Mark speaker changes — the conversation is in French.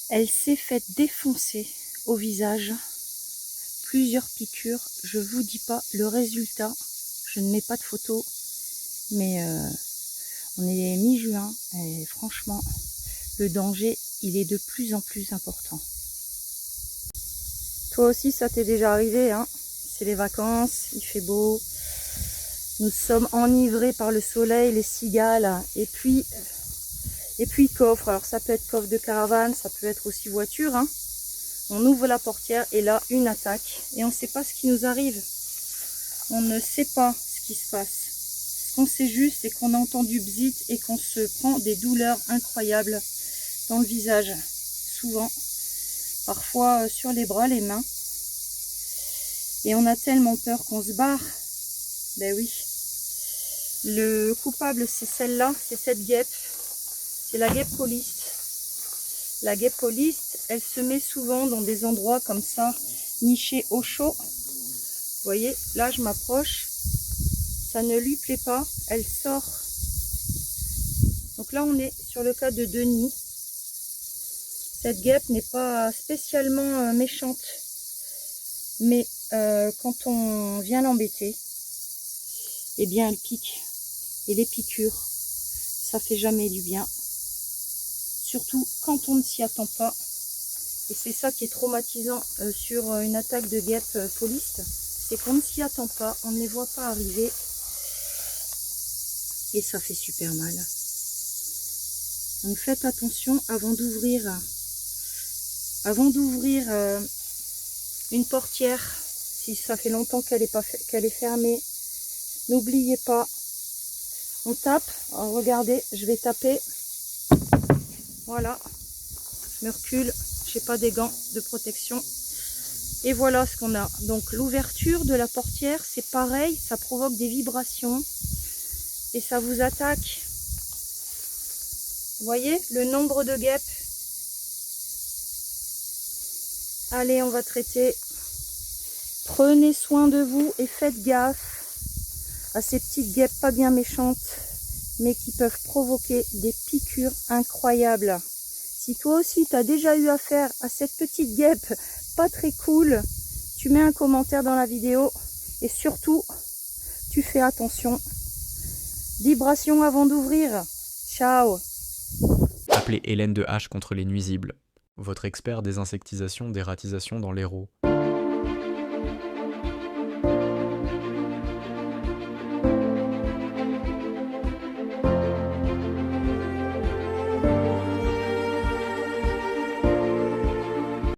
Speaker 1: Elle s'est faite défoncer au visage. Plusieurs piqûres. Je vous dis pas le résultat. Je ne mets pas de photos. Mais on est mi-juin et franchement, le danger, il est de plus en plus important. Toi aussi, ça t'est déjà arrivé, hein? C'est les vacances, il fait beau. Nous sommes enivrés par le soleil, les cigales. Et puis coffre. Alors ça peut être coffre de caravane, ça peut être aussi voiture, hein. On ouvre la portière et là, une attaque. Et on ne sait pas ce qui nous arrive. On ne sait pas ce qui se passe. Ce qu'on sait juste, c'est qu'on entend du bzit et qu'on se prend des douleurs incroyables dans le visage. Souvent. Parfois sur les bras, les mains. Et on a tellement peur qu'on se barre. Ben oui. Le coupable, c'est celle-là, c'est cette guêpe. C'est la guêpe pauliste. La guêpe pauliste, elle se met souvent dans des endroits comme ça, nichés au chaud. Vous voyez, là je m'approche. Ça ne lui plaît pas, elle sort. Donc là on est sur le cas de Denis. Cette guêpe n'est pas spécialement méchante. Mais quand on vient l'embêter, eh bien elle pique. Et les piqûres, ça fait jamais du bien. Surtout quand on ne s'y attend pas. Et c'est ça qui est traumatisant sur une attaque de guêpe pauliste. C'est qu'on ne s'y attend pas, on ne les voit pas arriver. Et ça fait super mal. Donc faites attention avant d'ouvrir une portière. Si ça fait longtemps qu'elle est fermée, n'oubliez pas. On tape. Alors, regardez, je vais taper. Voilà. Je me recule. J'ai pas des gants de protection. Et voilà ce qu'on a. Donc l'ouverture de la portière, c'est pareil, ça provoque des vibrations et ça vous attaque. Vous voyez le nombre de guêpes. Allez, on va traiter. Prenez soin de vous et faites gaffe à ces petites guêpes pas bien méchantes, mais qui peuvent provoquer des piqûres incroyables. Si toi aussi tu as déjà eu affaire à cette petite guêpe pas très cool, tu mets un commentaire dans la vidéo et surtout tu fais attention. Vibration avant d'ouvrir. Ciao.
Speaker 2: Appelez Hélène de H contre les nuisibles, votre expert désinsectisation, dératisation dans l'Hérault.